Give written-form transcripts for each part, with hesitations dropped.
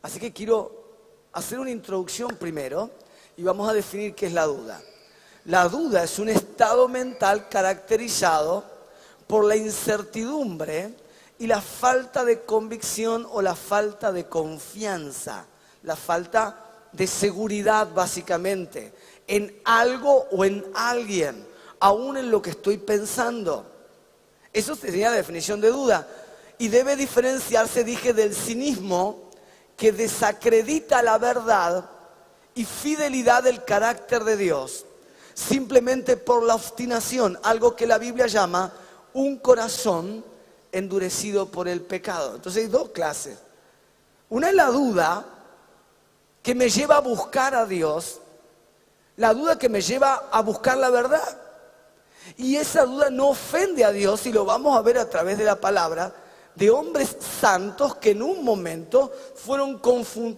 Así que quiero hacer una introducción primero y vamos a definir qué es la duda. La duda es un estado mental caracterizado por la incertidumbre y la falta de convicción o la falta de confianza, la falta de seguridad básicamente en algo o en alguien, aún en lo que estoy pensando. Eso sería la definición de duda. Y debe diferenciarse, dije, del cinismo que desacredita la verdad y fidelidad del carácter de Dios, simplemente por la obstinación, algo que la Biblia llama un corazón endurecido por el pecado. Entonces hay dos clases. Una es la duda que me lleva a buscar a Dios, la duda que me lleva a buscar la verdad. Y esa duda no ofende a Dios, y lo vamos a ver a través de la palabra, de hombres santos que en un momento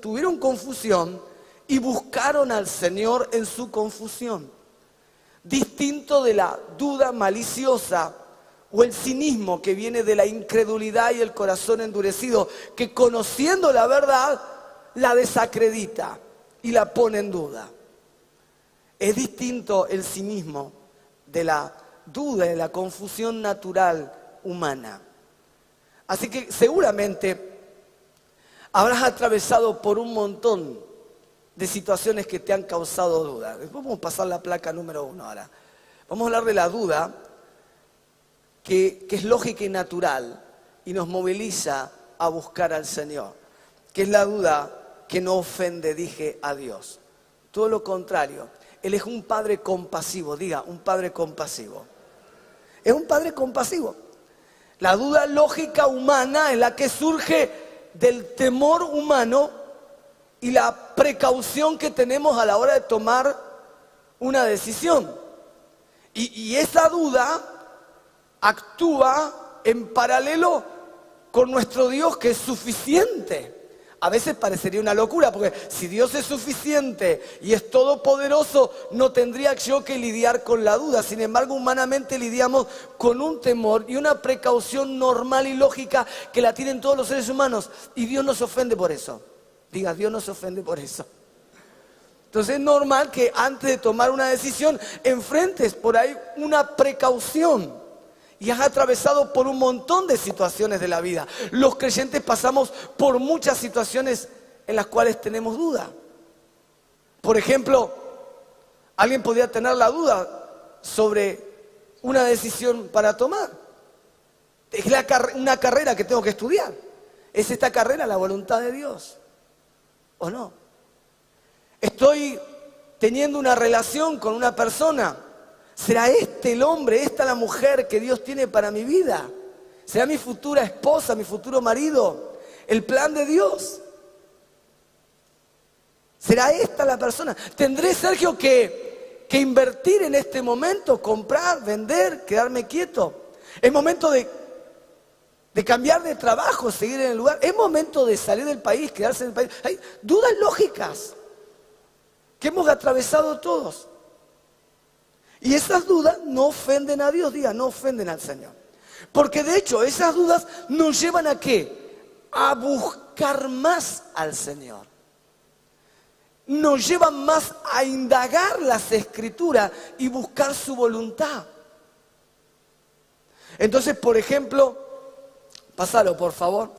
tuvieron confusión y buscaron al Señor en su confusión. Distinto de la duda maliciosa o el cinismo que viene de la incredulidad y el corazón endurecido, que conociendo la verdad la desacredita y la pone en duda. Es distinto el cinismo de la duda, de la confusión natural humana. Así que seguramente habrás atravesado por un montón de situaciones que te han causado duda. Después vamos a pasar la placa número 1 ahora. Vamos a hablar de la duda que es lógica y natural y nos moviliza a buscar al Señor. Que es la duda que no ofende, dije, a Dios. Todo lo contrario. Él es un padre compasivo, diga, un padre compasivo. Es un padre compasivo. La duda lógica humana es la que surge del temor humano y la precaución que tenemos a la hora de tomar una decisión. Y esa duda actúa en paralelo con nuestro Dios, que es suficiente. A veces parecería una locura, porque si Dios es suficiente y es todopoderoso, no tendría yo que lidiar con la duda. Sin embargo, humanamente lidiamos con un temor y una precaución normal y lógica que la tienen todos los seres humanos. Y Dios no se ofende por eso. Diga, Dios no se ofende por eso. Entonces es normal que antes de tomar una decisión enfrentes por ahí una precaución. Y has atravesado por un montón de situaciones de la vida. Los creyentes pasamos por muchas situaciones en las cuales tenemos duda. Por ejemplo, alguien podría tener la duda sobre una decisión para tomar. Es una carrera que tengo que estudiar. ¿Es esta carrera la voluntad de Dios o no? Estoy teniendo una relación con una persona. ¿Será este el hombre, esta la mujer que Dios tiene para mi vida? ¿Será mi futura esposa, mi futuro marido? ¿El plan de Dios? ¿Será esta la persona? ¿Tendré, Sergio, que invertir en este momento? ¿Comprar, vender, quedarme quieto? ¿Es momento de cambiar de trabajo, seguir en el lugar? ¿Es momento de salir del país, quedarse en el país? Hay dudas lógicas que hemos atravesado todos. Y esas dudas no ofenden a Dios, diga, no ofenden al Señor. Porque de hecho esas dudas nos llevan ¿a qué? A buscar más al Señor. Nos llevan más a indagar las Escrituras y buscar su voluntad. Entonces, por ejemplo, pásalo por favor.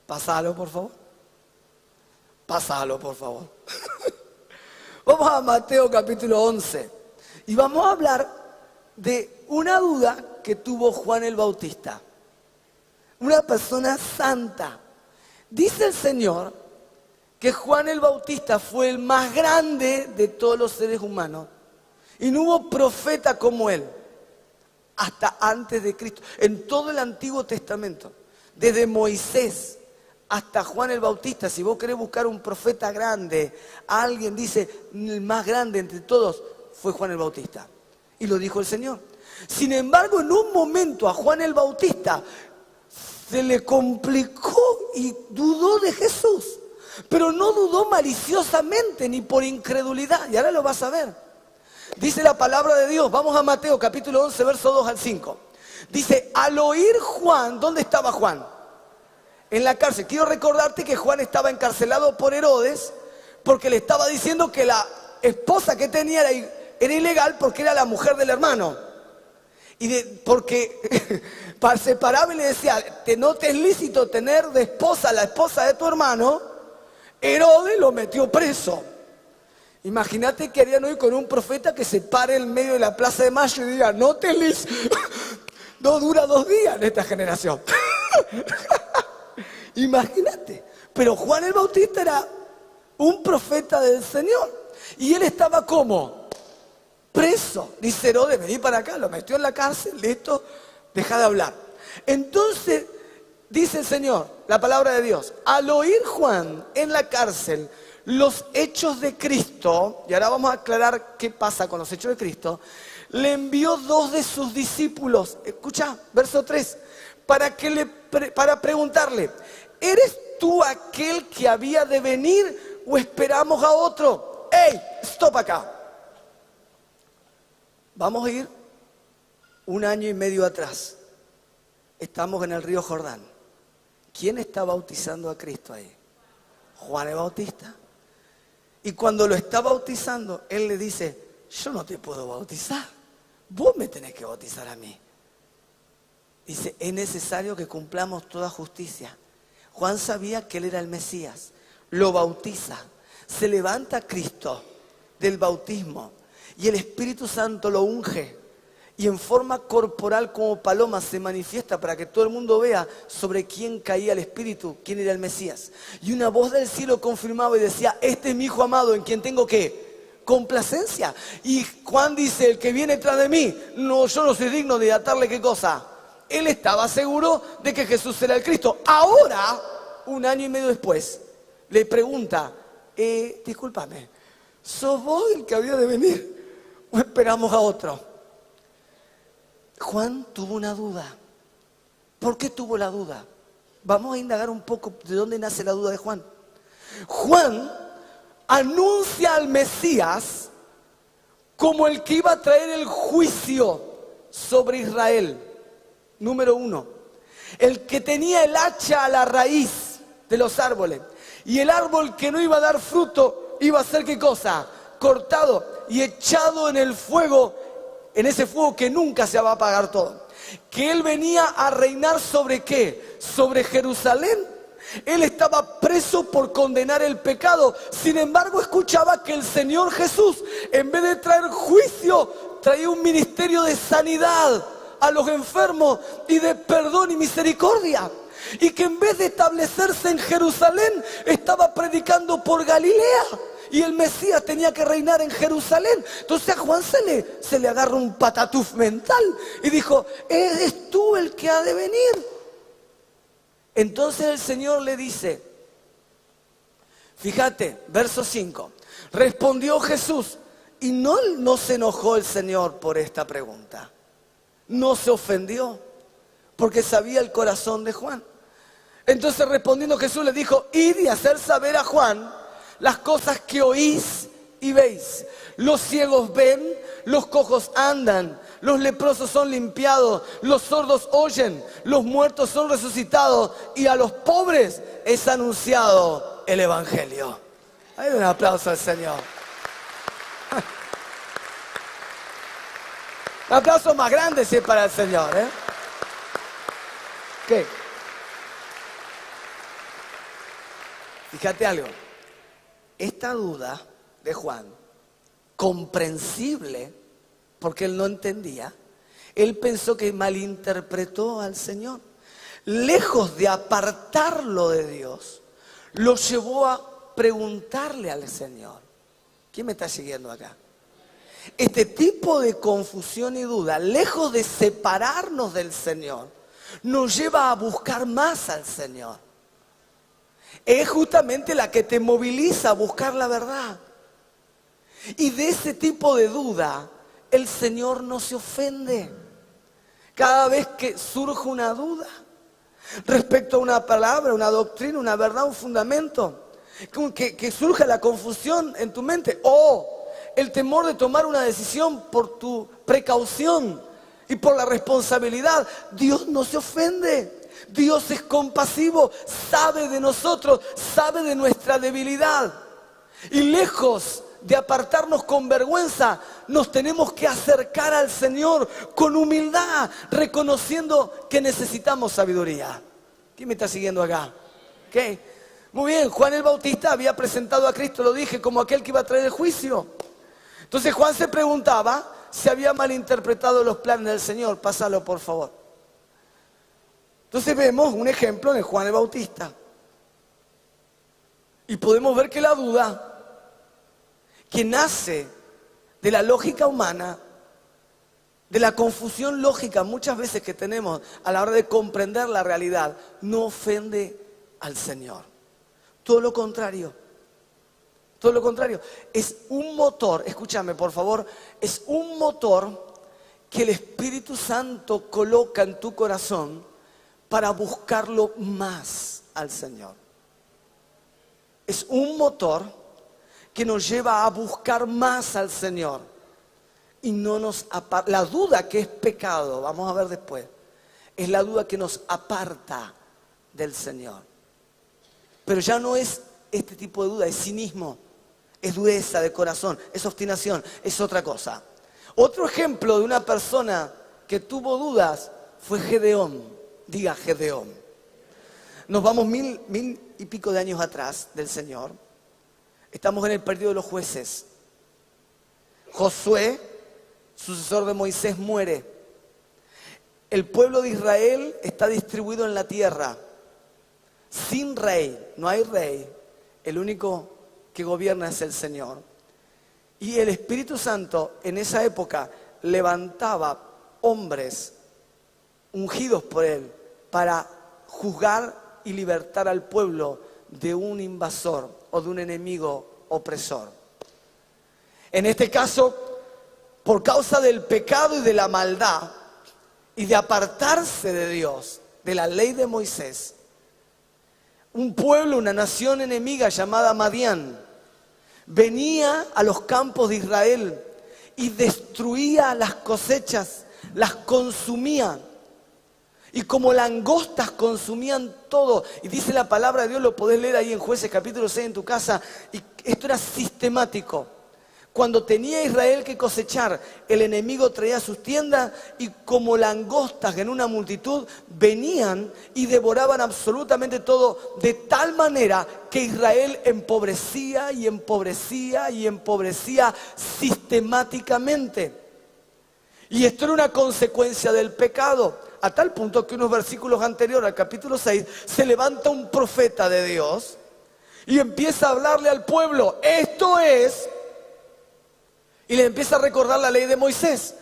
Pásalo por favor. Pásalo por favor. Vamos a Mateo capítulo 11 y vamos a hablar de una duda que tuvo Juan el Bautista, una persona santa. Dice el Señor que Juan el Bautista fue el más grande de todos los seres humanos y no hubo profeta como él hasta antes de Cristo, en todo el Antiguo Testamento, desde Moisés hasta Juan el Bautista. Si vos querés buscar un profeta grande, alguien dice, el más grande entre todos fue Juan el Bautista. Y lo dijo el Señor. Sin embargo, en un momento a Juan el Bautista se le complicó y dudó de Jesús. Pero no dudó maliciosamente ni por incredulidad. Y ahora lo vas a ver. Dice la palabra de Dios. Vamos a Mateo capítulo 11, verso 2 al 5. Dice, al oír Juan, ¿dónde estaba Juan? en la cárcel. Quiero recordarte que Juan estaba encarcelado por Herodes porque le estaba diciendo que la esposa que tenía era ilegal porque era la mujer del hermano. Porque para separarme le decía, no te es lícito tener de esposa la esposa de tu hermano. Herodes lo metió preso. Imagínate que harían hoy con un profeta que se pare en medio de la Plaza de Mayo y diga, no te lícito. No dura 2 días en esta generación. Imagínate. Pero Juan el Bautista era un profeta del Señor. Y él estaba como preso. Dice Herodes, vení para acá, lo metió en la cárcel, listo, deja de hablar. Entonces, dice el Señor, la palabra de Dios, al oír Juan en la cárcel los hechos de Cristo, y ahora vamos a aclarar qué pasa con los hechos de Cristo, le envió 2 de sus discípulos, escucha, verso 3, para preguntarle, ¿eres tú aquel que había de venir o esperamos a otro? ¡Ey! ¡Stop acá! Vamos a ir 1 año y medio atrás. Estamos en el río Jordán. ¿Quién está bautizando a Cristo ahí? Juan el Bautista. Y cuando lo está bautizando, él le dice, yo no te puedo bautizar. Vos me tenés que bautizar a mí. Dice, es necesario que cumplamos toda justicia. Juan sabía que él era el Mesías. Lo bautiza. Se levanta Cristo del bautismo y el Espíritu Santo lo unge y en forma corporal como paloma se manifiesta para que todo el mundo vea sobre quién caía el Espíritu, quién era el Mesías. Y una voz del cielo confirmaba y decía, este es mi Hijo amado en quien tengo ¿qué? Complacencia. Y Juan dice, el que viene tras de mí, no, yo no soy digno de atarle ¿qué cosa? Él estaba seguro de que Jesús era el Cristo. Ahora, 1 año y medio después, le pregunta, discúlpame, ¿sos vos el que había de venir o esperamos a otro? Juan tuvo una duda. ¿Por qué tuvo la duda? Vamos a indagar un poco de dónde nace la duda de Juan. Juan anuncia al Mesías como el que iba a traer el juicio sobre Israel. Número 1, el que tenía el hacha a la raíz de los árboles. Y el árbol que no iba a dar fruto iba a ser ¿qué cosa? Cortado y echado en el fuego, en ese fuego que nunca se va a apagar todo. Que él venía a reinar ¿sobre qué? Sobre Jerusalén. Él estaba preso por condenar el pecado. Sin embargo, escuchaba que el Señor Jesús, en vez de traer juicio, traía un ministerio de sanidad a los enfermos y de perdón y misericordia. Y que en vez de establecerse en Jerusalén, estaba predicando por Galilea. Y el Mesías tenía que reinar en Jerusalén. Entonces a Juan se le agarra un patatús mental. Y dijo, ¿eres tú el que ha de venir? Entonces el Señor le dice, fíjate, verso 5. Respondió Jesús. Y no se enojó el Señor por esta pregunta. No se ofendió. Porque sabía el corazón de Juan. Entonces respondiendo Jesús le dijo, id y hacer saber a Juan las cosas que oís y veis. Los ciegos ven, los cojos andan, los leprosos son limpiados, los sordos oyen, los muertos son resucitados y a los pobres es anunciado el Evangelio. Hay un aplauso al Señor. Un aplauso más grande si es para el Señor, ¿eh? ¿Qué? Fíjate algo. Esta duda de Juan, comprensible, porque él no entendía, él pensó que malinterpretó al Señor. Lejos de apartarlo de Dios, lo llevó a preguntarle al Señor. ¿Quién me está siguiendo acá? Este tipo de confusión y duda, lejos de separarnos del Señor, nos lleva a buscar más al Señor. Es justamente la que te moviliza a buscar la verdad. Y de ese tipo de duda, el Señor no se ofende. Cada vez que surge una duda respecto a una palabra, una doctrina, una verdad, un fundamento, que surge la confusión en tu mente o el temor de tomar una decisión por tu precaución y por la responsabilidad, Dios no se ofende. Dios es compasivo, sabe de nosotros, sabe de nuestra debilidad. Y lejos de apartarnos con vergüenza, nos tenemos que acercar al Señor con humildad, reconociendo que necesitamos sabiduría. ¿Quién me está siguiendo acá? ¿Okay? Muy bien, Juan el Bautista había presentado a Cristo, lo dije, como aquel que iba a traer el juicio. Entonces Juan se preguntaba si había malinterpretado los planes del Señor. Pásalo, por favor. Entonces vemos un ejemplo de Juan el Bautista. Y podemos ver que la duda, que nace de la lógica humana, de la confusión lógica muchas veces que tenemos a la hora de comprender la realidad, no ofende al Señor. Todo lo contrario. Todo lo contrario. Es un motor, escúchame por favor, es un motor que el Espíritu Santo coloca en tu corazón para buscarlo más al Señor. Es un motor que nos lleva a buscar más al Señor y no nos aparta. La duda, que es pecado, vamos a ver después, es la duda que nos aparta del Señor. Pero ya no es este tipo de duda, es cinismo, es dureza de corazón, es obstinación, es otra cosa. Otro ejemplo de una persona que tuvo dudas fue Gedeón. Diga Gedeón. Nos vamos mil y pico de años atrás del Señor. Estamos en el periodo de los jueces. Josué, sucesor de Moisés, muere. El pueblo de Israel está distribuido en la tierra, sin rey, no hay rey. El único que gobierna es el Señor. Y el Espíritu Santo en esa época levantaba hombres ungidos por él para juzgar y libertar al pueblo de un invasor o de un enemigo opresor. En este caso, por causa del pecado y de la maldad y de apartarse de Dios, de la ley de Moisés, un pueblo, una nación enemiga llamada Madián, venía a los campos de Israel y destruía las cosechas, las consumía. Y como langostas consumían todo. Y dice la palabra de Dios, lo podés leer ahí en Jueces capítulo 6 en tu casa. Y esto era sistemático. Cuando tenía Israel que cosechar, el enemigo traía sus tiendas y como langostas en una multitud venían y devoraban absolutamente todo, de tal manera que Israel empobrecía y empobrecía y empobrecía sistemáticamente. Y esto era una consecuencia del pecado, a tal punto que unos versículos anteriores al capítulo 6 se levanta un profeta de Dios y empieza a hablarle al pueblo. Esto es... Y le empieza a recordar la ley de Moisés.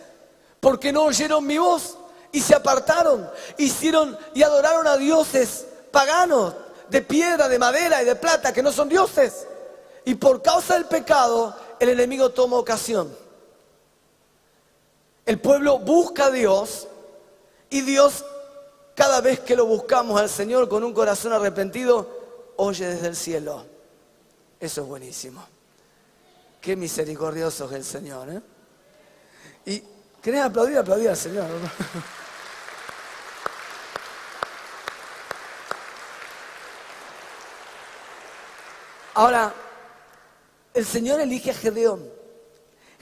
Porque no oyeron mi voz y se apartaron. Hicieron y adoraron a dioses paganos de piedra, de madera y de plata que no son dioses. Y por causa del pecado, el enemigo toma ocasión. El pueblo busca a Dios y Dios, cada vez que lo buscamos al Señor con un corazón arrepentido, oye desde el cielo. Eso es buenísimo. Qué misericordioso es el Señor, ¿eh? Y ¿querés aplaudir? Aplaudir al Señor, ¿no? Ahora, el Señor elige a Gedeón.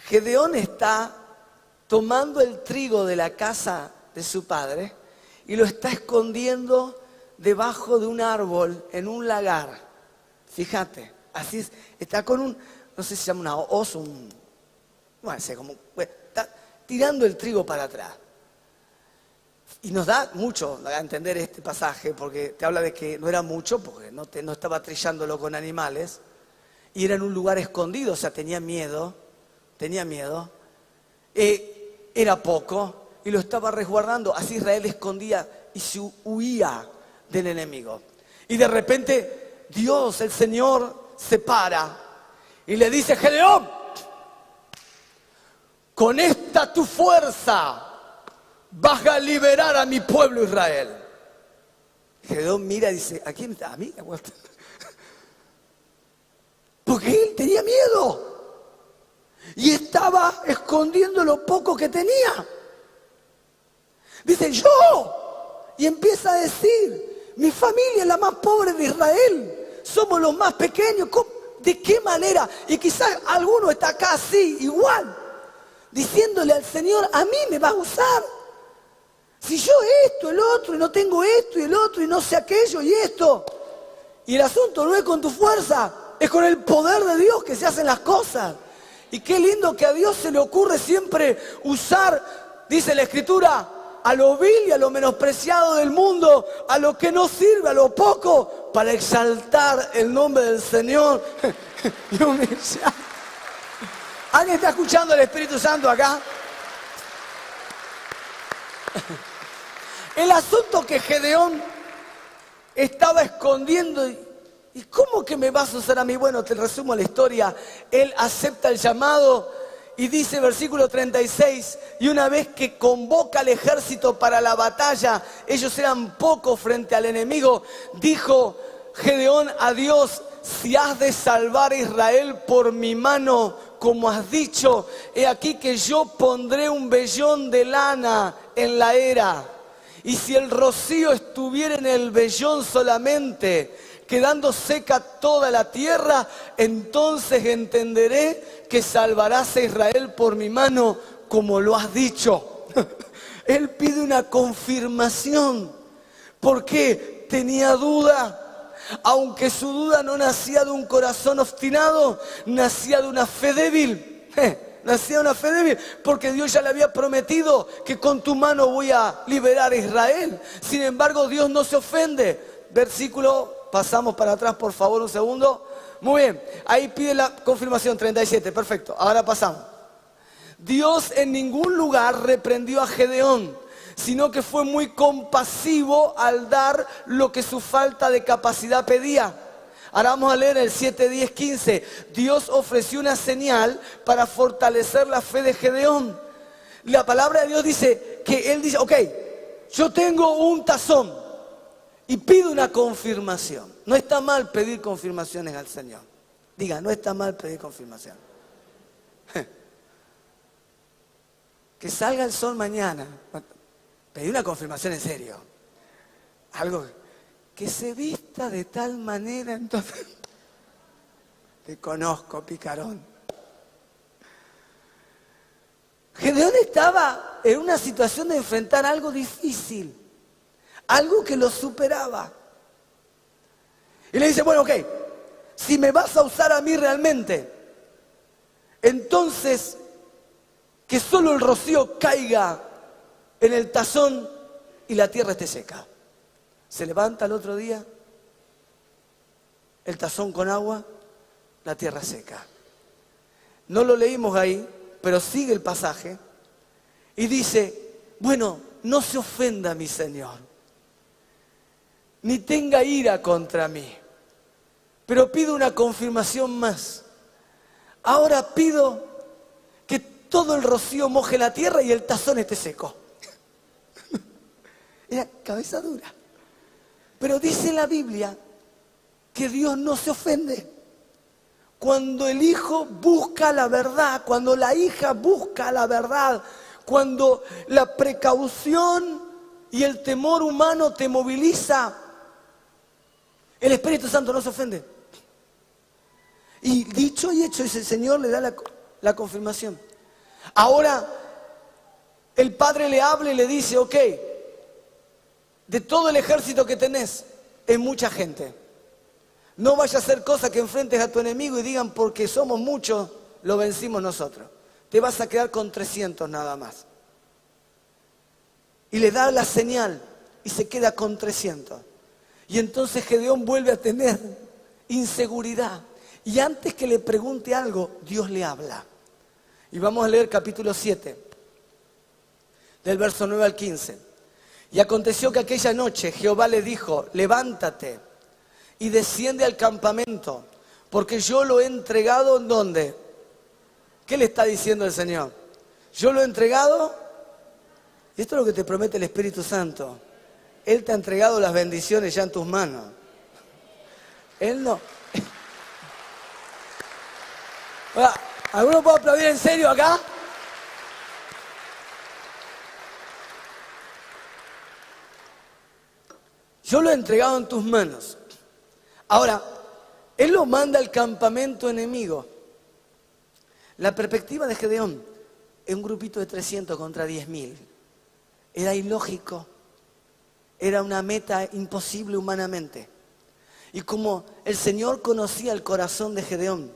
Gedeón está tomando el trigo de la casa de su padre y lo está escondiendo debajo de un árbol en un lagar. Fíjate, así es, está con un... no sé si se llama una oso, bueno, sé, como, bueno, está tirando el trigo para atrás. Y nos da mucho a entender este pasaje, porque te habla de que no era mucho, porque no estaba trillándolo con animales, y era en un lugar escondido, o sea, tenía miedo, era poco, y lo estaba resguardando. Así Israel escondía y se huía del enemigo. Y de repente Dios, el Señor, se para y le dice: Gedeón, con esta tu fuerza vas a liberar a mi pueblo Israel. Gedeón mira y dice: ¿a quién está? ¿A mí? Porque él tenía miedo y estaba escondiendo lo poco que tenía. Dice: yo. y empieza a decir, mi familia es la más pobre de Israel, somos los más pequeños, ¿de qué manera? Y quizás alguno está acá así, igual, diciéndole al Señor, a mí me va a usar. Si yo esto, el otro, y no tengo esto y el otro, y no sé aquello y esto. Y el asunto no es con tu fuerza, es con el poder de Dios que se hacen las cosas. Y qué lindo que a Dios se le ocurre siempre usar, dice la Escritura, a lo vil y a lo menospreciado del mundo, a lo que no sirve, a lo poco, para exaltar el nombre del Señor y humillar. ¿Alguien está escuchando al Espíritu Santo acá? El asunto que Gedeón estaba escondiendo, ¿y cómo que me vas a usar a mí? Bueno, te resumo la historia. Él acepta el llamado y dice, versículo 36, y una vez que convoca al ejército para la batalla, ellos eran pocos frente al enemigo, dijo Gedeón a Dios, si has de salvar a Israel por mi mano, como has dicho, he aquí que yo pondré un vellón de lana en la era. Y si el rocío estuviera en el vellón solamente, quedando seca toda la tierra, entonces entenderé que salvarás a Israel por mi mano, como lo has dicho. Él pide una confirmación, porque tenía duda. Aunque su duda no nacía de un corazón obstinado, nacía de una fe débil. Nacía de una fe débil, porque Dios ya le había prometido que con tu mano voy a liberar a Israel. Sin embargo, Dios no se ofende. Versículo, pasamos para atrás por favor un segundo. Muy bien, ahí pide la confirmación, 37, perfecto. Ahora pasamos. Dios en ningún lugar reprendió a Gedeón, sino que fue muy compasivo al dar lo que su falta de capacidad pedía. Ahora vamos a leer el 7, 10, 15. Dios ofreció una señal para fortalecer la fe de Gedeón. La palabra de Dios dice que él dice, ok, yo tengo un tazón y pido una confirmación. No está mal pedir confirmaciones al Señor. Diga, no está mal pedir confirmación. Que salga el sol mañana. Pedí una confirmación en serio. Algo que se vista de tal manera, entonces te conozco, picarón. Gedeón estaba en una situación de enfrentar algo difícil, algo que lo superaba. Y le dice, bueno, ok, si me vas a usar a mí realmente, entonces que solo el rocío caiga en el tazón y la tierra esté seca. Se levanta el otro día, el tazón con agua, la tierra seca. No lo leímos ahí, pero sigue el pasaje y dice, bueno, no se ofenda mi Señor, ni tenga ira contra mí, pero pido una confirmación más. Ahora pido que todo el rocío moje la tierra y el tazón esté seco. Era cabeza dura. Pero dice la Biblia que Dios no se ofende. Cuando el hijo busca la verdad, cuando la hija busca la verdad, cuando la precaución y el temor humano te moviliza, el Espíritu Santo no se ofende. Y dicho y hecho, ese Señor le da la confirmación. Ahora, el Padre le habla y le dice, ok, de todo el ejército que tenés, es mucha gente. No vayas a hacer cosas que enfrentes a tu enemigo y digan, porque somos muchos, lo vencimos nosotros. Te vas a quedar con 300 nada más. Y le da la señal y se queda con 300. Y entonces Gedeón vuelve a tener inseguridad. Y antes que le pregunte algo, Dios le habla. Y vamos a leer capítulo 7, del verso 9 al 15. Y aconteció que aquella noche Jehová le dijo, levántate y desciende al campamento, porque yo lo he entregado, ¿en dónde? ¿Qué le está diciendo el Señor? Yo lo he entregado, y esto es lo que te promete el Espíritu Santo. Él te ha entregado las bendiciones ya en tus manos. Él no. ¿Alguno puede aplaudir en serio acá? yo lo he entregado en tus manos. Ahora, él lo manda al campamento enemigo. La perspectiva de Gedeón es un grupito de 300 contra 10.000. Era ilógico. Era una meta imposible humanamente. Y como el Señor conocía el corazón de Gedeón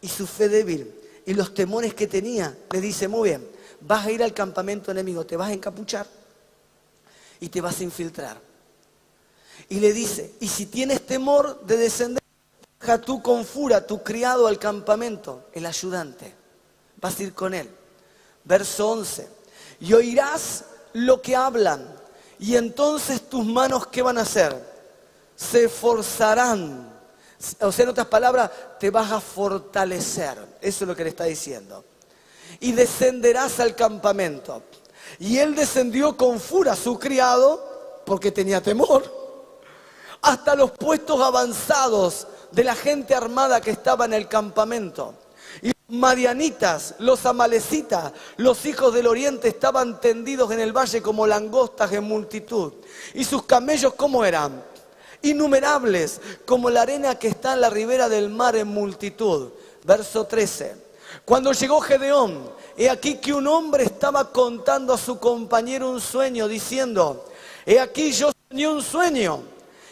y su fe débil y los temores que tenía, le dice, muy bien, vas a ir al campamento enemigo, te vas a encapuchar y te vas a infiltrar. Y le dice, y si tienes temor de descender, baja tú con Fura, tu criado, al campamento, el ayudante. Vas a ir con él. Verso 11. Y oirás lo que hablan. Y entonces tus manos, ¿qué van a hacer? Se esforzarán. O sea, en otras palabras, te vas a fortalecer. Eso es lo que le está diciendo. Y descenderás al campamento. Y él descendió con Fura, su criado, porque tenía temor, hasta los puestos avanzados de la gente armada que estaba en el campamento. Y los madianitas, los amalecitas, los hijos del oriente estaban tendidos en el valle como langostas en multitud. Y sus camellos, ¿cómo eran? Innumerables, como la arena que está en la ribera del mar en multitud. Verso 13. Cuando llegó Gedeón, he aquí que un hombre estaba contando a su compañero un sueño, diciendo, he aquí yo soñé un sueño,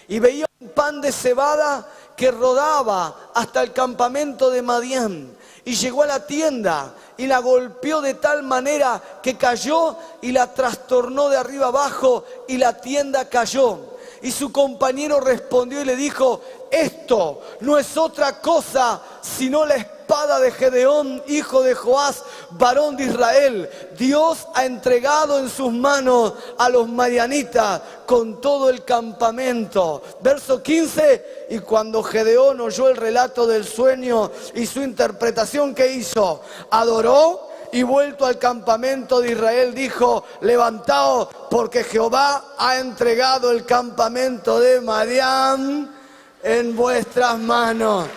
y veía un pan de cebada que rodaba hasta el campamento de Madián. Y llegó a la tienda y la golpeó de tal manera que cayó y la trastornó de arriba abajo y la tienda cayó. Y su compañero respondió y le dijo, esto no es otra cosa sino la espada de Gedeón, hijo de Joás, varón de Israel. Dios ha entregado en sus manos a los madianitas con todo el campamento. Verso 15, y cuando Gedeón oyó el relato del sueño y su interpretación, ¿qué hizo? Adoró y vuelto al campamento de Israel dijo, levantaos porque Jehová ha entregado el campamento de Madián en vuestras manos.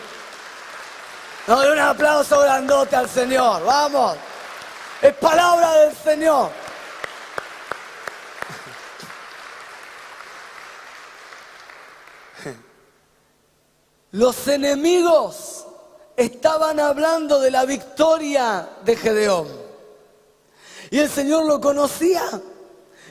No, un aplauso grandote al Señor, vamos. Es palabra del Señor. Los enemigos estaban hablando de la victoria de Gedeón. Y el Señor lo conocía.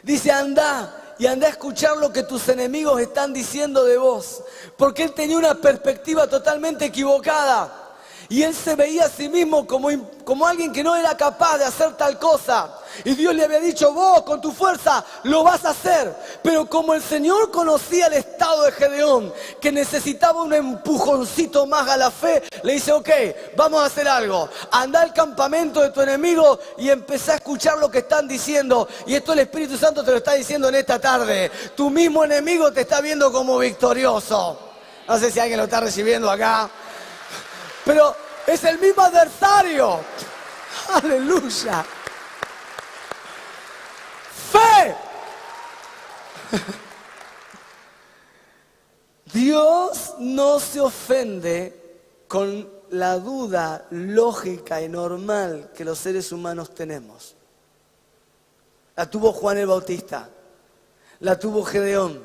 Dice, anda y anda a escuchar lo que tus enemigos están diciendo de vos. Porque él tenía una perspectiva totalmente equivocada. Y él se veía a sí mismo como alguien que no era capaz de hacer tal cosa. Y Dios le había dicho, vos con tu fuerza lo vas a hacer. Pero como el Señor conocía el estado de Gedeón, que necesitaba un empujoncito más a la fe, le dice, ok, vamos a hacer algo. Anda al campamento de tu enemigo y empezá a escuchar lo que están diciendo. Y esto el Espíritu Santo te lo está diciendo en esta tarde. Tu mismo enemigo te está viendo como victorioso. No sé si alguien lo está recibiendo acá. Pero es el mismo adversario. Aleluya. Fe. Dios no se ofende con la duda lógica y normal que los seres humanos tenemos. La tuvo Juan el Bautista. La tuvo Gedeón.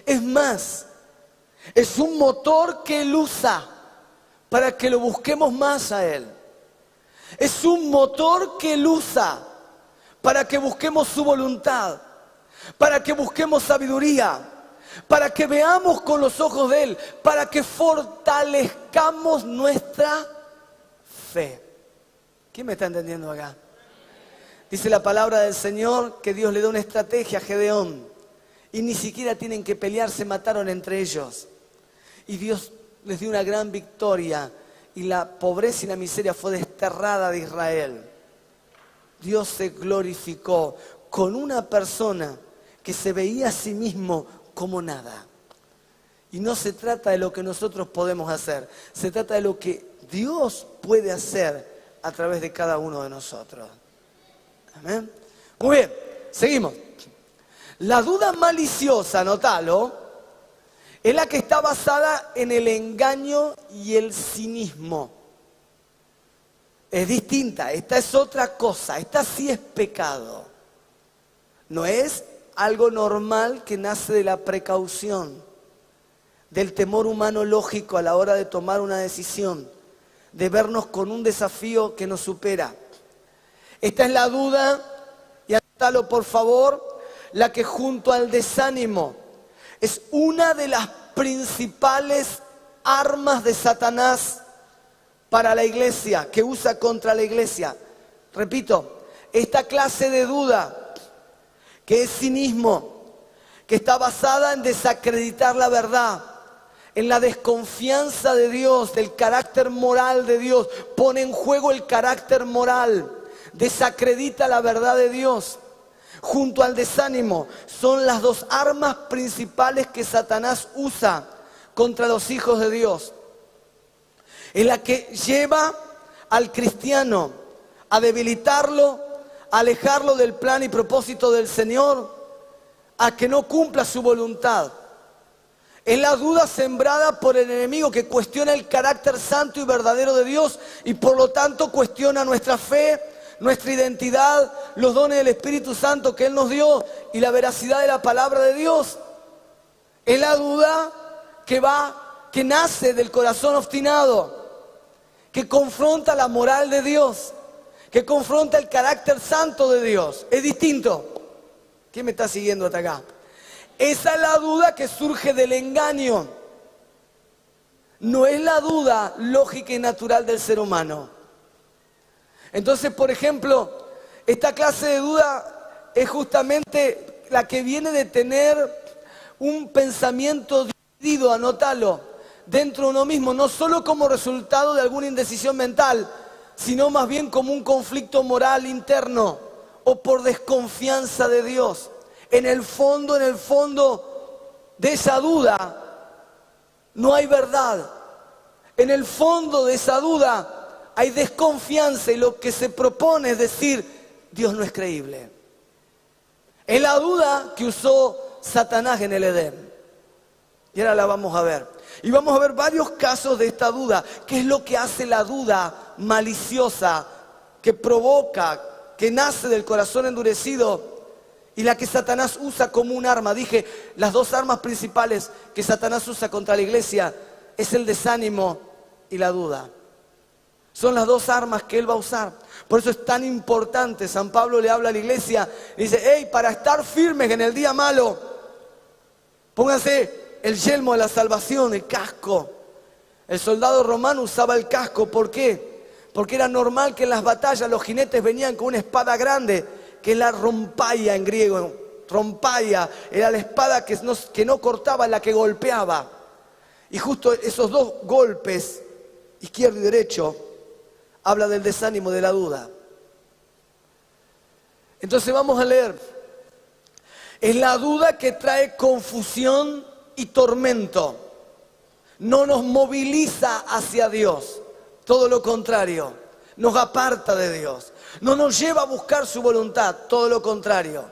Es más, es un motor que él usa para que lo busquemos más a él. Es un motor que él usa para que busquemos su voluntad, para que busquemos sabiduría, para que veamos con los ojos de él, para que fortalezcamos nuestra fe. ¿Quién me está entendiendo acá? Dice la palabra del Señor que Dios le da una estrategia a Gedeón y ni siquiera tienen que pelear, se mataron entre ellos. Y Dios les dio una gran victoria y la pobreza y la miseria fue desterrada de Israel. Dios se glorificó con una persona que se veía a sí mismo como nada. Y no se trata de lo que nosotros podemos hacer, se trata de lo que Dios puede hacer a través de cada uno de nosotros. Amén. Muy bien, seguimos. La duda maliciosa, anótalo, es la que está basada en el engaño y el cinismo. Es distinta, esta es otra cosa, esta sí es pecado. No es algo normal que nace de la precaución, del temor humano lógico a la hora de tomar una decisión, de vernos con un desafío que nos supera. Esta es la duda, y anótalo por favor, la que junto al desánimo es una de las principales armas de Satanás para la iglesia, que usa contra la iglesia. Repito, esta clase de duda, que es cinismo, que está basada en desacreditar la verdad, en la desconfianza de Dios, del carácter moral de Dios, pone en juego el carácter moral, desacredita la verdad de Dios. Junto al desánimo son las dos armas principales que Satanás usa contra los hijos de Dios. En la que lleva al cristiano a debilitarlo, a alejarlo del plan y propósito del Señor, a que no cumpla su voluntad. Es la duda sembrada por el enemigo que cuestiona el carácter santo y verdadero de Dios y por lo tanto cuestiona nuestra fe, nuestra identidad, los dones del Espíritu Santo que Él nos dio y la veracidad de la palabra de Dios. Es la duda que nace del corazón obstinado, que confronta la moral de Dios, que confronta el carácter santo de Dios. Es distinto. ¿Quién me está siguiendo hasta acá? Esa es la duda que surge del engaño. No es la duda lógica y natural del ser humano. Entonces, por ejemplo, esta clase de duda es justamente la que viene de tener un pensamiento dividido, anótalo, dentro de uno mismo, no solo como resultado de alguna indecisión mental, sino más bien como un conflicto moral interno o por desconfianza de Dios. En el fondo de esa duda no hay verdad. En el fondo de esa duda hay desconfianza y lo que se propone es decir, Dios no es creíble. Es la duda que usó Satanás en el Edén. Y ahora la vamos a ver. Y vamos a ver varios casos de esta duda. ¿Qué es lo que hace la duda maliciosa, que provoca, que nace del corazón endurecido y la que Satanás usa como un arma? Dije, las dos armas principales que Satanás usa contra la iglesia es el desánimo y la duda. Son las dos armas que Él va a usar. Por eso es tan importante. San Pablo le habla a la iglesia y dice, hey, para estar firmes en el día malo, pónganse el yelmo de la salvación, el casco. El soldado romano usaba el casco. ¿Por qué? Porque era normal que en las batallas los jinetes venían con una espada grande, que es la rompaia en griego. Rompaia era la espada que no cortaba, la que golpeaba. Y justo esos dos golpes, izquierdo y derecho, habla del desánimo, de la duda. Entonces vamos a leer. Es la duda que trae confusión y tormento. No nos moviliza hacia Dios. Todo lo contrario. Nos aparta de Dios. No nos lleva a buscar su voluntad. Todo lo contrario.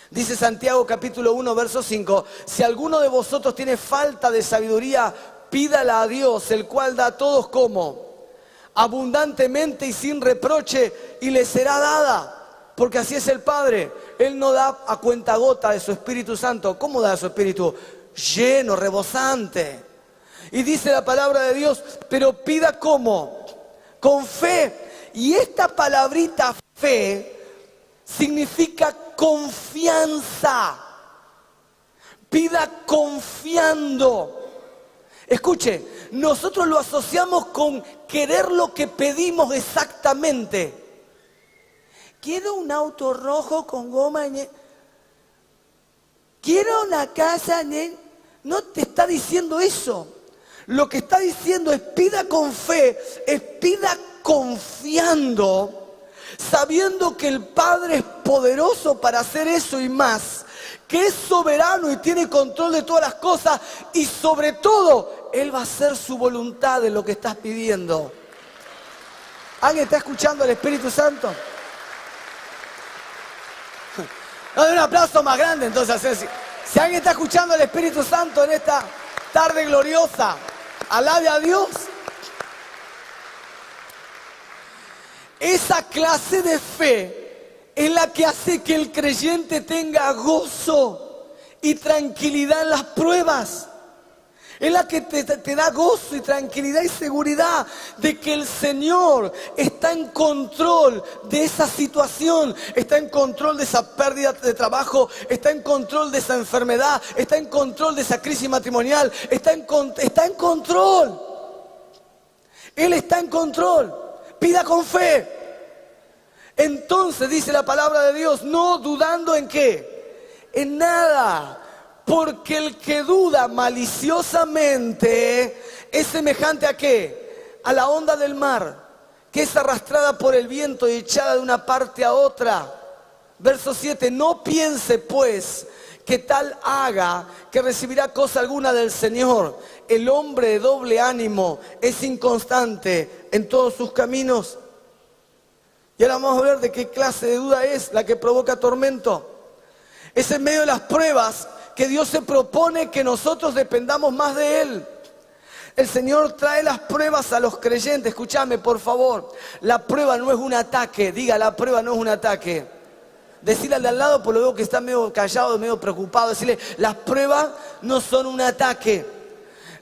Dice Santiago capítulo 1 verso 5. Si alguno de vosotros tiene falta de sabiduría, pídala a Dios, el cual da a todos como abundantemente y sin reproche, y le será dada. Porque así es el Padre. Él no da a cuentagota de su Espíritu Santo. ¿Cómo da su Espíritu? Lleno, rebosante. Y dice la palabra de Dios, pero pida ¿cómo? Con fe. Y esta palabrita fe significa confianza. Pida confiando. Escuche, nosotros lo asociamos con querer lo que pedimos exactamente. Quiero un auto rojo con goma. Quiero una casa. No te está diciendo eso. Lo que está diciendo es pida con fe, es pida confiando, sabiendo que el Padre es poderoso para hacer eso y más, que es soberano y tiene control de todas las cosas y sobre todo, Él va a hacer su voluntad en lo que estás pidiendo. ¿Alguien está escuchando al Espíritu Santo? No, de un aplauso más grande entonces. Si alguien está escuchando al Espíritu Santo en esta tarde gloriosa, alabe a Dios. Esa clase de fe Es la que hace que el creyente tenga gozo y tranquilidad en las pruebas. Es la que te da gozo y tranquilidad y seguridad de que el Señor está en control de esa situación, está en control de esa pérdida de trabajo, está en control de esa enfermedad, está en control de esa crisis matrimonial, está en control. Él está en control. Pida con fe. Entonces dice la palabra de Dios, no dudando en qué, en nada. Porque el que duda maliciosamente es semejante ¿a qué? A la onda del mar, que es arrastrada por el viento y echada de una parte a otra. Verso 7, no piense pues que tal haga que recibirá cosa alguna del Señor. El hombre de doble ánimo es inconstante en todos sus caminos. Y ahora vamos a ver de qué clase de duda es la que provoca tormento. Es en medio de las pruebas que Dios se propone que nosotros dependamos más de Él. El Señor trae las pruebas a los creyentes. Escúchame, por favor. La prueba no es un ataque. Diga, la prueba no es un ataque. Decirle al de al lado, por lo veo que está medio callado, medio preocupado. Decirle, las pruebas no son un ataque.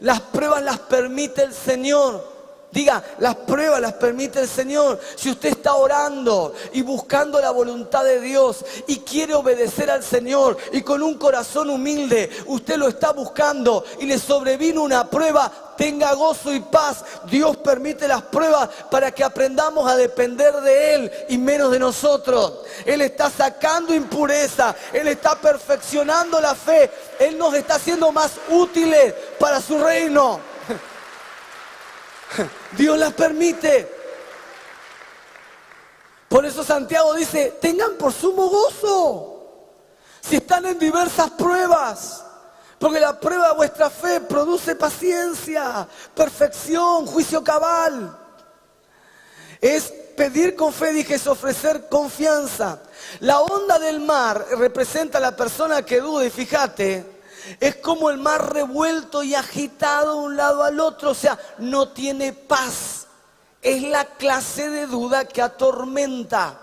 Las pruebas las permite el Señor. Diga, las pruebas las permite el Señor. Si usted está orando y buscando la voluntad de Dios y quiere obedecer al Señor y con un corazón humilde, usted lo está buscando y le sobrevino una prueba, tenga gozo y paz. Dios permite las pruebas para que aprendamos a depender de Él y menos de nosotros. Él está sacando impureza, Él está perfeccionando la fe, Él nos está haciendo más útiles para su reino. Dios las permite. Por eso Santiago dice, tengan por sumo gozo si están en diversas pruebas, porque la prueba de vuestra fe produce paciencia, perfección, juicio cabal. Es pedir con fe, dije, es ofrecer confianza. La onda del mar representa a la persona que duda, y fíjate, es como el mar revuelto y agitado de un lado al otro, o sea, no tiene paz. Es la clase de duda que atormenta.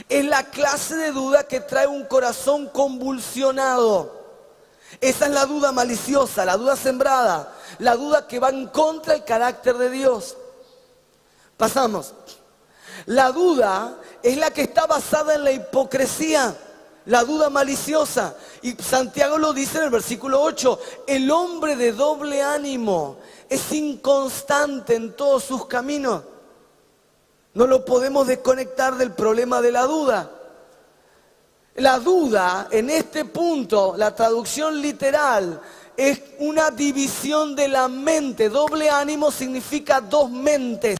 Es la clase de duda que trae un corazón convulsionado. Esa es la duda maliciosa, la duda sembrada, la duda que va en contra del carácter de Dios. Pasamos. La duda es la que está basada en la hipocresía. La duda maliciosa. Y Santiago lo dice en el versículo 8. El hombre de doble ánimo es inconstante en todos sus caminos. No lo podemos desconectar del problema de la duda. La duda, en este punto, la traducción literal, es una división de la mente. Doble ánimo significa dos mentes.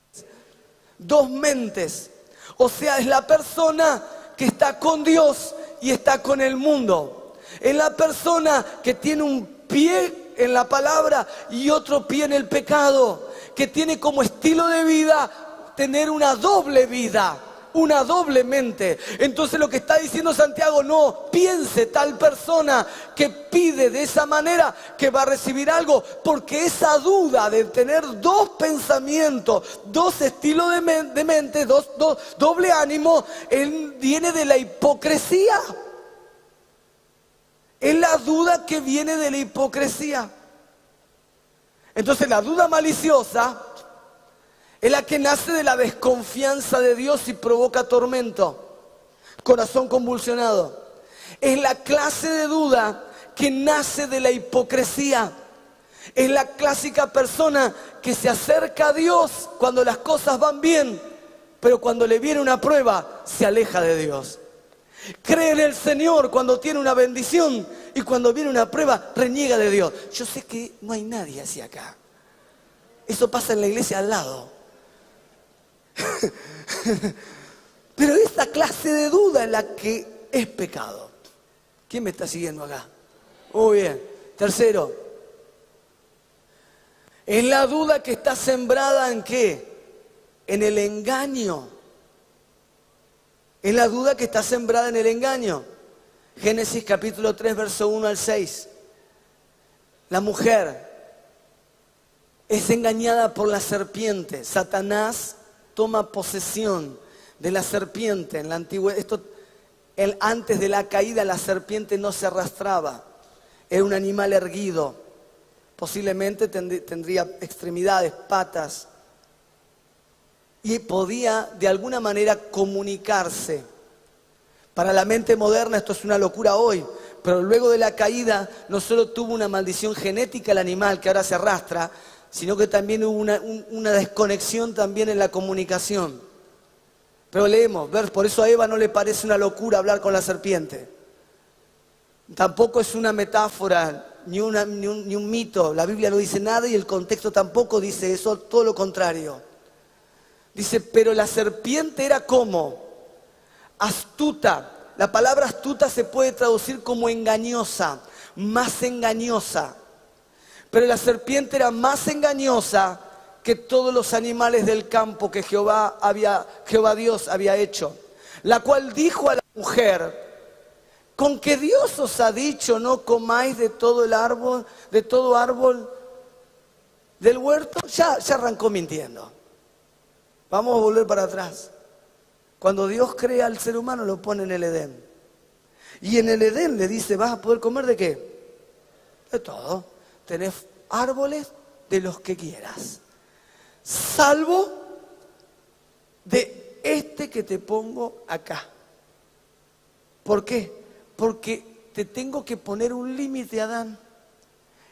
Dos mentes. O sea, es la persona que está con Dios y está con el mundo. Es la persona que tiene un pie en la palabra y otro pie en el pecado, que tiene como estilo de vida tener una doble vida, una doble mente. Entonces lo que está diciendo Santiago, no piense tal persona que pide de esa manera que va a recibir algo, porque esa duda de tener dos pensamientos, dos estilos de mente, doble ánimo, él viene de la hipocresía. Es la duda que viene de la hipocresía. Entonces la duda maliciosa es la que nace de la desconfianza de Dios y provoca tormento, corazón convulsionado. Es la clase de duda que nace de la hipocresía. Es la clásica persona que se acerca a Dios cuando las cosas van bien, pero cuando le viene una prueba se aleja de Dios. Cree en el Señor cuando tiene una bendición y cuando viene una prueba reniega de Dios. Yo sé que no hay nadie así acá. Eso pasa en la iglesia al lado. Pero esta clase de duda es la que es pecado. ¿Quién me está siguiendo acá? Muy bien. Tercero, es la duda que está sembrada ¿en qué? En el engaño. Es la duda que está sembrada en el engaño. Génesis capítulo 3, verso 1 al 6. La mujer es engañada por la serpiente. Satanás toma posesión de la serpiente en la antigüedad. Esto Antes de la caída la serpiente no se arrastraba. Era un animal erguido. Posiblemente tendría extremidades, patas. Y podía de alguna manera comunicarse. Para la mente moderna esto es una locura hoy. Pero luego de la caída no solo tuvo una maldición genética el animal que ahora se arrastra, sino que también hubo una desconexión también en la comunicación. Pero leemos, por eso a Eva no le parece una locura hablar con la serpiente. Tampoco es una metáfora ni un mito. La Biblia no dice nada y el contexto tampoco dice eso, todo lo contrario. Dice, pero la serpiente era como astuta. La palabra astuta se puede traducir como engañosa, más engañosa. Pero la serpiente era más engañosa que todos los animales del campo que Jehová Dios había hecho. La cual dijo a la mujer, ¿con qué Dios os ha dicho no comáis de todo árbol del huerto? Ya arrancó mintiendo. Vamos a volver para atrás. Cuando Dios crea al ser humano lo pone en el Edén. Y en el Edén le dice, ¿vas a poder comer de qué? De todo. Tenés árboles de los que quieras. Salvo de este que te pongo acá. ¿Por qué? Porque te tengo que poner un límite, Adán.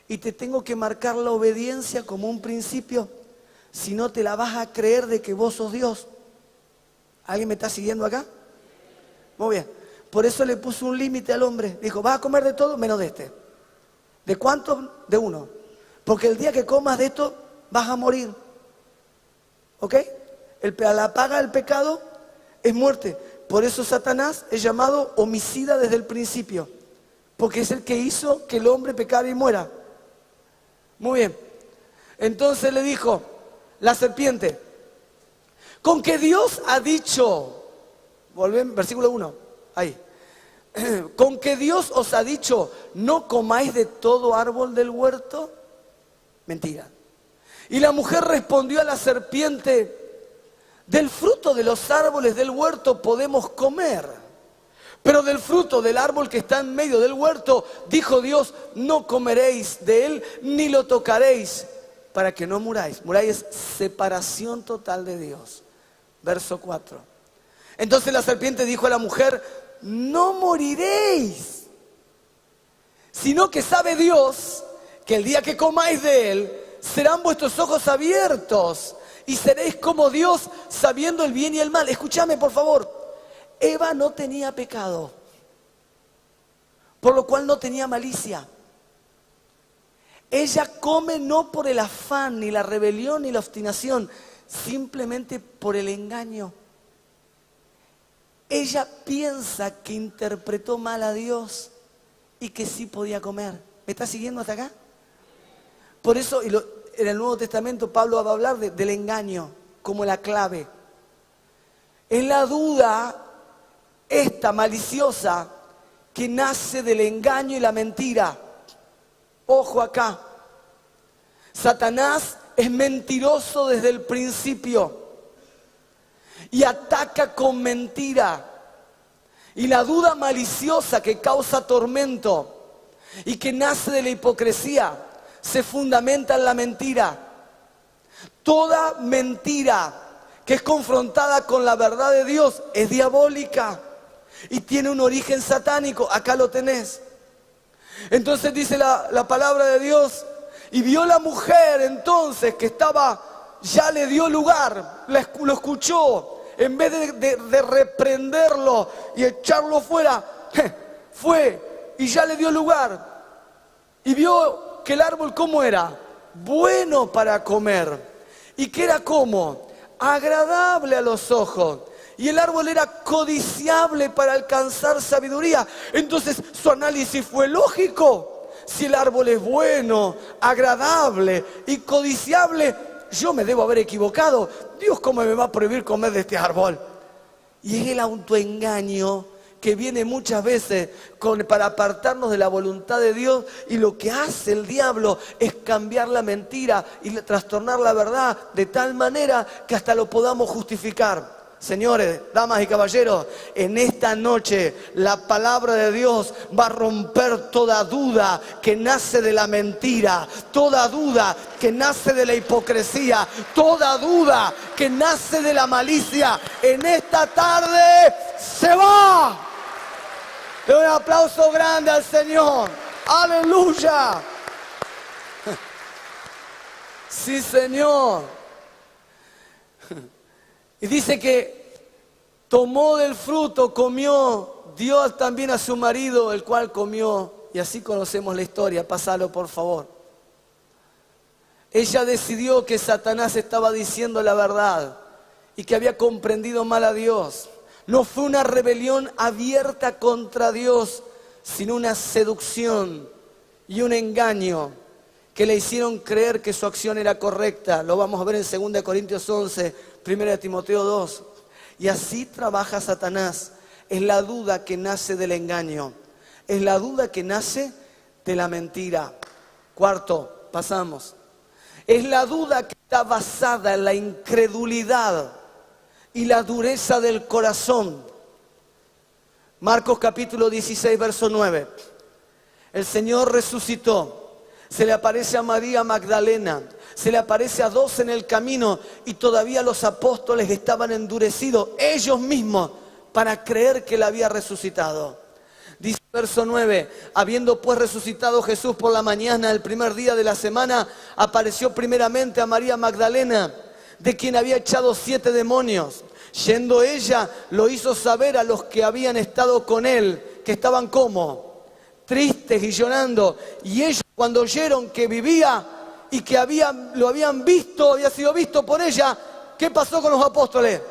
Y te tengo que marcar la obediencia como un principio. Si no te la vas a creer de que vos sos Dios. ¿Alguien me está siguiendo acá? Muy bien. Por eso le puso un límite al hombre. Dijo, vas a comer de todo menos de este. ¿De cuántos? De uno. Porque el día que comas de esto vas a morir. ¿Ok? La paga del pecado es muerte. Por eso Satanás es llamado homicida desde el principio. Porque es el que hizo que el hombre pecara y muera. Muy bien. Entonces le dijo la serpiente, con que Dios ha dicho, volvemos, versículo 1, ahí. Con que Dios os ha dicho, no comáis de todo árbol del huerto. Mentira. Y la mujer respondió a la serpiente, del fruto de los árboles del huerto podemos comer, pero del fruto del árbol que está en medio del huerto, dijo Dios, no comeréis de él, ni lo tocaréis, para que no muráis. Muráis es separación total de Dios. Verso 4. Entonces la serpiente dijo a la mujer, no moriréis, sino que sabe Dios que el día que comáis de él, serán vuestros ojos abiertos y seréis como Dios, sabiendo el bien y el mal. Escúchame, por favor. Eva no tenía pecado, por lo cual no tenía malicia. Ella come no por el afán, ni la rebelión, ni la obstinación, simplemente por el engaño. Ella piensa que interpretó mal a Dios y que sí podía comer. ¿Me está siguiendo hasta acá? Por eso en el Nuevo Testamento Pablo va a hablar del engaño como la clave. Es la duda esta maliciosa que nace del engaño y la mentira. Ojo acá. Satanás es mentiroso desde el principio y ataca con mentira. Y la duda maliciosa que causa tormento y que nace de la hipocresía se fundamenta en la mentira. Toda mentira que es confrontada con la verdad de Dios es diabólica y tiene un origen satánico. Acá lo tenés. Entonces dice la palabra de Dios, y vio la mujer entonces que estaba, ya le dio lugar, lo escuchó, en vez de reprenderlo y echarlo fuera, fue y ya le dio lugar. Y vio que el árbol, ¿cómo era? Bueno para comer. Y que era como agradable a los ojos. Y el árbol era codiciable para alcanzar sabiduría. Entonces su análisis fue lógico. Si el árbol es bueno, agradable y codiciable, yo me debo haber equivocado. Dios, ¿cómo me va a prohibir comer de este árbol? Y es el autoengaño que viene muchas veces para apartarnos de la voluntad de Dios. Y lo que hace el diablo es cambiar la mentira y trastornar la verdad de tal manera que hasta lo podamos justificar. Señores, damas y caballeros, en esta noche la palabra de Dios va a romper toda duda que nace de la mentira, toda duda que nace de la hipocresía, toda duda que nace de la malicia. En esta tarde se va. Le doy un aplauso grande al Señor. ¡Aleluya! Sí, Señor. Y dice que tomó del fruto, comió, dio también a su marido, el cual comió. Y así conocemos la historia. Pásalo, por favor. Ella decidió que Satanás estaba diciendo la verdad y que había comprendido mal a Dios. No fue una rebelión abierta contra Dios, sino una seducción y un engaño que le hicieron creer que su acción era correcta. Lo vamos a ver en 2 Corintios 11, 1 Timoteo 2. Y así trabaja Satanás. Es la duda que nace del engaño. Es la duda que nace de la mentira. Cuarto, pasamos. Es la duda que está basada en la incredulidad y la dureza del corazón. Marcos capítulo 16, verso 9. El Señor resucitó. Se le aparece a María Magdalena, se le aparece a 2 en el camino y todavía los apóstoles estaban endurecidos ellos mismos para creer que él había resucitado. Dice el verso 9, habiendo pues resucitado Jesús por la mañana, el primer día de la semana, apareció primeramente a María Magdalena, de quien había echado 7 demonios. Yendo ella, lo hizo saber a los que habían estado con él, que estaban como tristes y llorando, y ellos cuando oyeron que vivía y que lo habían visto, había sido visto por ella, ¿qué pasó con los apóstoles?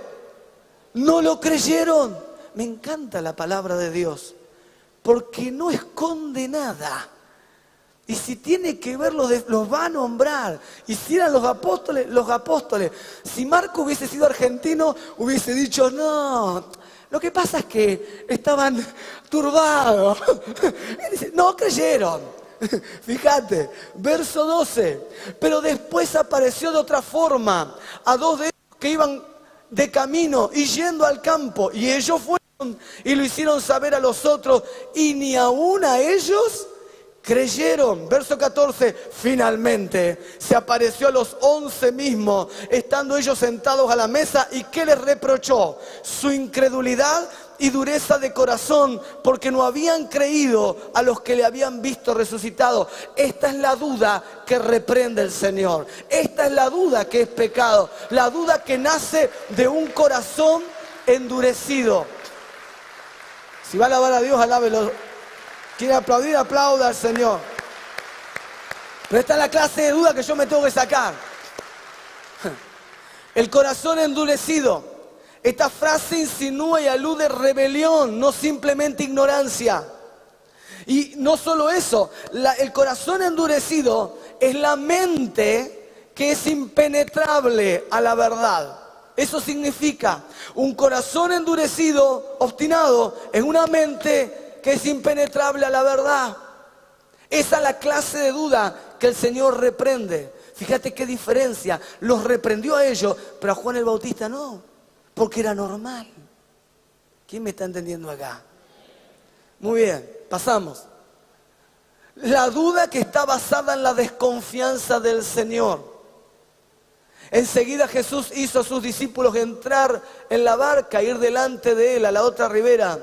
No lo creyeron. Me encanta la palabra de Dios, porque no esconde nada. Y si tiene que ver, los va a nombrar. Y si eran los apóstoles, los apóstoles. Si Marco hubiese sido argentino, hubiese dicho, no, lo que pasa es que estaban turbados. Y dice, no creyeron. Fíjate, verso 12. Pero después apareció de otra forma a 2 de ellos que iban de camino y yendo al campo. Y ellos fueron y lo hicieron saber a los otros. Y ni aún a ellos creyeron. Verso 14, finalmente se apareció a los 11 mismos, estando ellos sentados a la mesa, y ¿qué les reprochó? Su incredulidad y dureza de corazón, porque no habían creído a los que le habían visto resucitado. Esta es la duda que reprende el Señor. Esta es la duda que es pecado, la duda que nace de un corazón endurecido. Si va a alabar a Dios, alábelo. Quiere aplaudir, aplauda al Señor. Pero esta es la clase de duda que yo me tengo que sacar. El corazón endurecido. Esta frase insinúa y alude rebelión, no simplemente ignorancia. Y no solo eso, el corazón endurecido es la mente que es impenetrable a la verdad. Eso significa, un corazón endurecido, obstinado, es una mente que es impenetrable a la verdad. Esa es la clase de duda que el Señor reprende. Fíjate qué diferencia. Los reprendió a ellos, pero a Juan el Bautista no, porque era normal. ¿Quién me está entendiendo acá? Muy bien, pasamos. La duda que está basada en la desconfianza del Señor. Enseguida Jesús hizo a sus discípulos entrar en la barca, ir delante de él a la otra ribera,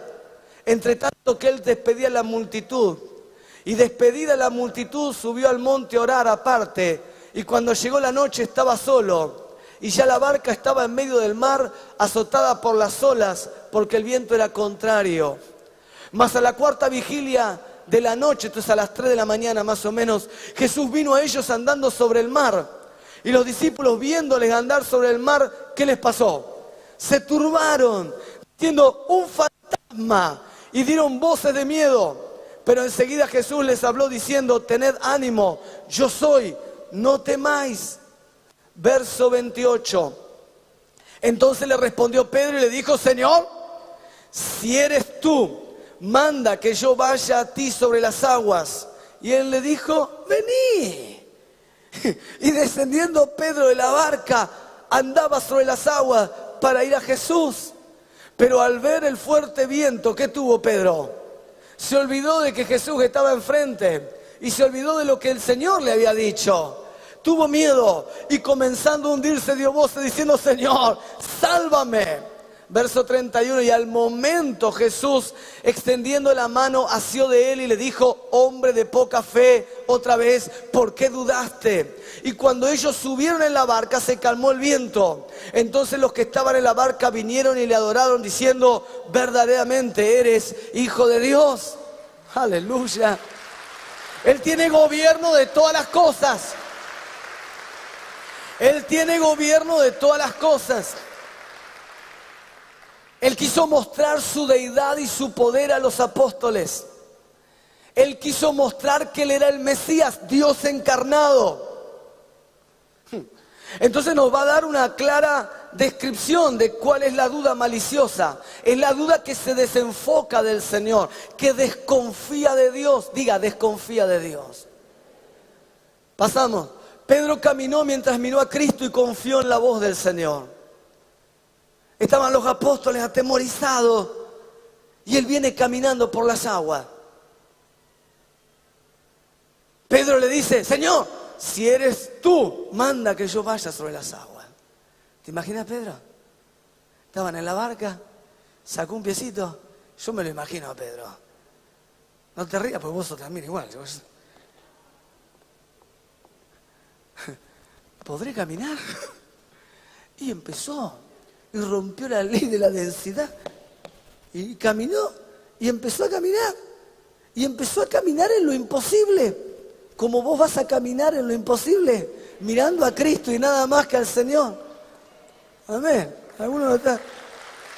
entre tanto que él despedía a la multitud. Y despedida la multitud, subió al monte a orar aparte. Y cuando llegó la noche estaba solo. Y ya la barca estaba en medio del mar, azotada por las olas, porque el viento era contrario. Mas a la 4ª vigilia de la noche, entonces a las 3 de la mañana más o menos, Jesús vino a ellos andando sobre el mar. Y los discípulos, viéndoles andar sobre el mar, ¿qué les pasó? Se turbaron, diciendo, un fantasma. Y dieron voces de miedo, pero enseguida Jesús les habló diciendo, tened ánimo, yo soy, no temáis. Verso 28. Entonces le respondió Pedro y le dijo, Señor, si eres tú, manda que yo vaya a ti sobre las aguas. Y él le dijo, vení. Y descendiendo Pedro de la barca, andaba sobre las aguas, para ir a Jesús. Pero al ver el fuerte viento, ¿qué tuvo Pedro? Se olvidó de que Jesús estaba enfrente y se olvidó de lo que el Señor le había dicho. Tuvo miedo y comenzando a hundirse dio voces diciendo: Señor, sálvame. Verso 31, y al momento Jesús, extendiendo la mano, asió de él y le dijo: hombre de poca fe, otra vez, ¿por qué dudaste? Y cuando ellos subieron en la barca, se calmó el viento. Entonces los que estaban en la barca vinieron y le adoraron diciendo: verdaderamente eres Hijo de Dios. Aleluya. Él tiene gobierno de todas las cosas. Él tiene gobierno de todas las cosas. Él quiso mostrar su deidad y su poder a los apóstoles. Él quiso mostrar que Él era el Mesías, Dios encarnado. Entonces nos va a dar una clara descripción de cuál es la duda maliciosa. Es la duda que se desenfoca del Señor, que desconfía de Dios. Diga, desconfía de Dios. Pasamos. Pedro caminó mientras miró a Cristo y confió en la voz del Señor. Estaban los apóstoles atemorizados y Él viene caminando por las aguas. Pedro le dice: Señor, si eres tú, manda que yo vaya sobre las aguas. ¿Te imaginas, Pedro? Estaban en la barca, sacó un piecito. Yo me lo imagino a Pedro. No te rías porque vos también igual. ¿Podré caminar? Y empezó. Y rompió la ley de la densidad. Y caminó. Y empezó a caminar. Y empezó a caminar en lo imposible. Como vos vas a caminar en lo imposible. Mirando a Cristo y nada más que al Señor. Amén. ¿Alguno no está?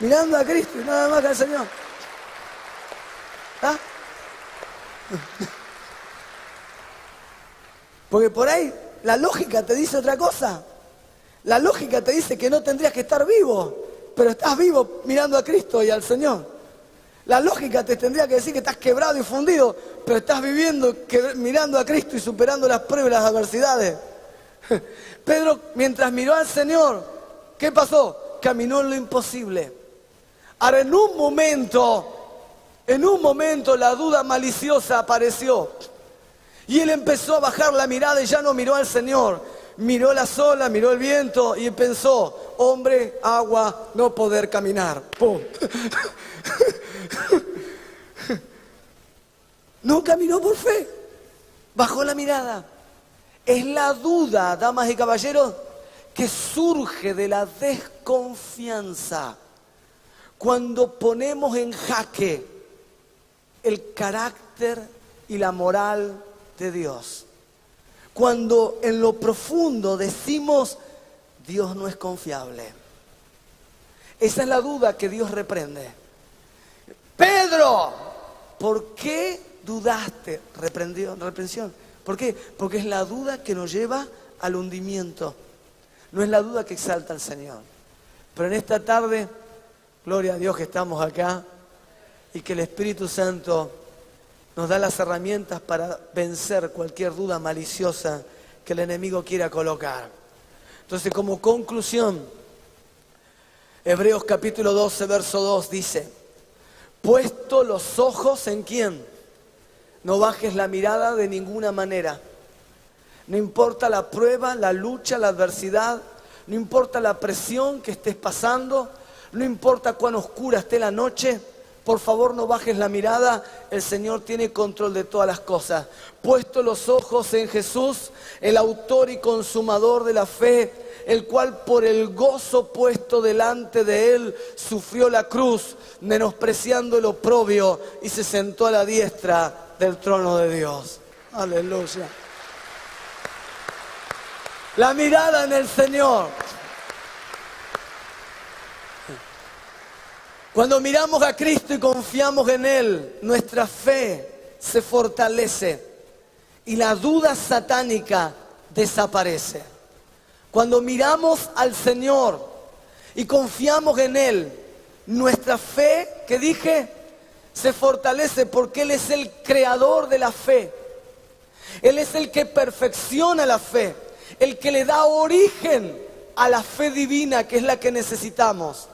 Mirando a Cristo y nada más que al Señor. ¿Ah? Porque por ahí la lógica te dice otra cosa. La lógica te dice que no tendrías que estar vivo, pero estás vivo mirando a Cristo y al Señor. La lógica te tendría que decir que estás quebrado y fundido, pero estás viviendo mirando a Cristo y superando las pruebas y las adversidades. Pedro, mientras miró al Señor, ¿qué pasó? Caminó en lo imposible. Ahora, en un momento la duda maliciosa apareció. Y él empezó a bajar la mirada y ya no miró al Señor. Miró las olas, miró el viento y pensó: hombre, agua, no poder caminar. ¡Pum! No caminó por fe. Bajó la mirada. Es la duda, damas y caballeros, que surge de la desconfianza. Cuando ponemos en jaque el carácter y la moral de Dios. Cuando en lo profundo decimos: Dios no es confiable. Esa es la duda que Dios reprende. Pedro, ¿por qué dudaste? Reprensión. ¿Por qué? Porque es la duda que nos lleva al hundimiento. No es la duda que exalta al Señor. Pero en esta tarde, gloria a Dios que estamos acá y que el Espíritu Santo nos da las herramientas para vencer cualquier duda maliciosa que el enemigo quiera colocar. Entonces, como conclusión, Hebreos capítulo 12, verso 2 dice: puesto los ojos en ¿quién? No bajes la mirada de ninguna manera. No importa la prueba, la lucha, la adversidad, no importa la presión que estés pasando, no importa cuán oscura esté la noche. Por favor, no bajes la mirada, el Señor tiene control de todas las cosas. Puesto los ojos en Jesús, el autor y consumador de la fe, el cual por el gozo puesto delante de él sufrió la cruz, menospreciando el oprobio, y se sentó a la diestra del trono de Dios. Aleluya. La mirada en el Señor. Cuando miramos a Cristo y confiamos en Él, nuestra fe se fortalece y la duda satánica desaparece. Cuando miramos al Señor y confiamos en Él, nuestra fe, ¿qué dije? Se fortalece porque Él es el creador de la fe. Él es el que perfecciona la fe, el que le da origen a la fe divina, que es la que necesitamos.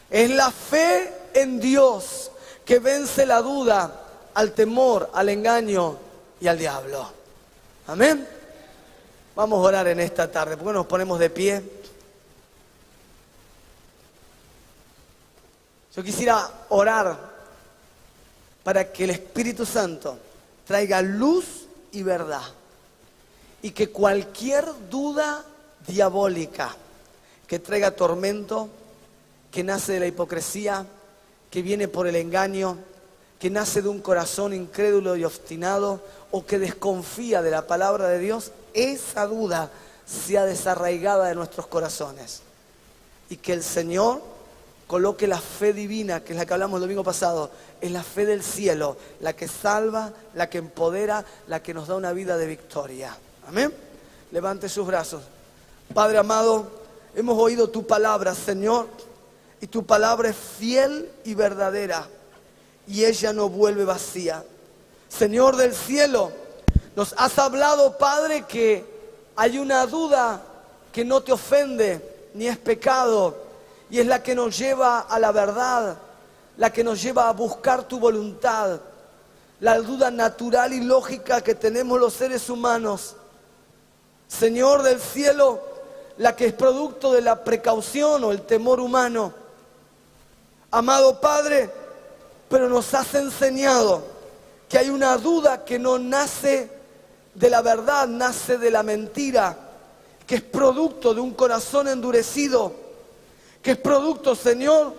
Es la fe en Dios que vence la duda, al temor, al engaño y al diablo. Amén. Vamos a orar en esta tarde. ¿Por qué no nos ponemos de pie? Yo quisiera orar para que el Espíritu Santo traiga luz y verdad. Y que cualquier duda diabólica que traiga tormento, que nace de la hipocresía, que viene por el engaño, que nace de un corazón incrédulo y obstinado, o que desconfía de la palabra de Dios, esa duda sea desarraigada de nuestros corazones. Y que el Señor coloque la fe divina, que es la que hablamos el domingo pasado, es la fe del cielo, la que salva, la que empodera, la que nos da una vida de victoria. Amén. Levante sus brazos. Padre amado, hemos oído tu palabra, Señor, y tu palabra es fiel y verdadera, y ella no vuelve vacía. Señor del cielo, nos has hablado, Padre, que hay una duda que no te ofende, ni es pecado, y es la que nos lleva a la verdad, la que nos lleva a buscar tu voluntad, la duda natural y lógica que tenemos los seres humanos. Señor del cielo, la que es producto de la precaución o el temor humano. Amado Padre, pero nos has enseñado que hay una duda que no nace de la verdad, nace de la mentira, que es producto de un corazón endurecido, que es producto, Señor,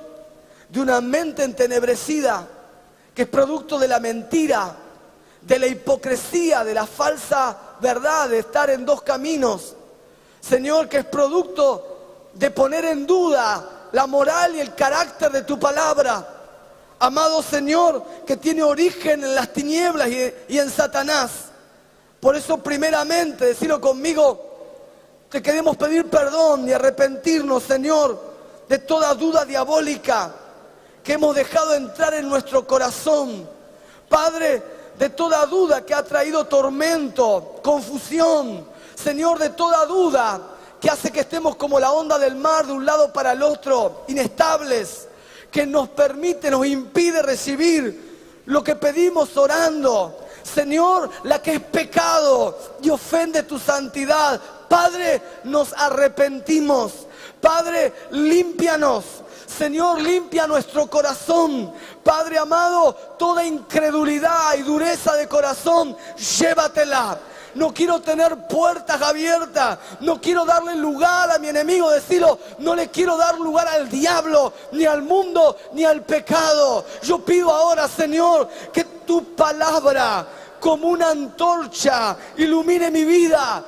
de una mente entenebrecida, que es producto de la mentira, de la hipocresía, de la falsa verdad, de estar en dos caminos. Señor, que es producto de poner en duda la moral y el carácter de tu palabra. Amado Señor, que tiene origen en las tinieblas y en Satanás. Por eso, primeramente, decirlo conmigo, te queremos pedir perdón y arrepentirnos, Señor, de toda duda diabólica que hemos dejado entrar en nuestro corazón. Padre, de toda duda que ha traído tormento, confusión. Señor, de toda duda que hace que estemos como la onda del mar de un lado para el otro, inestables, que nos permite, nos impide recibir lo que pedimos orando. Señor, la que es pecado y ofende tu santidad. Padre, nos arrepentimos. Padre, límpianos. Señor, limpia nuestro corazón. Padre amado, toda incredulidad y dureza de corazón, llévatela. No quiero tener puertas abiertas. No quiero darle lugar a mi enemigo. Decirlo, no le quiero dar lugar al diablo, ni al mundo, ni al pecado. Yo pido ahora, Señor, que tu palabra, como una antorcha, ilumine mi vida,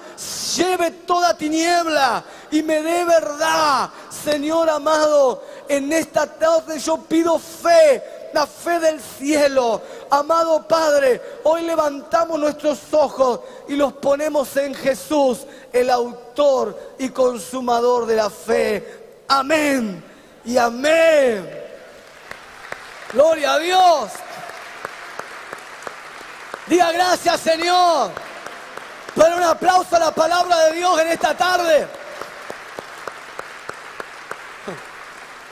lleve toda tiniebla y me dé verdad. Señor amado, en esta tarde yo pido fe, la fe del cielo. Amado Padre, hoy levantamos nuestros ojos y los ponemos en Jesús, el autor y consumador de la fe. Amén y amén. Gloria a Dios. Diga gracias, Señor. Pero un aplauso a la palabra de Dios en esta tarde.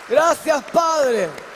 Gracias, Padre.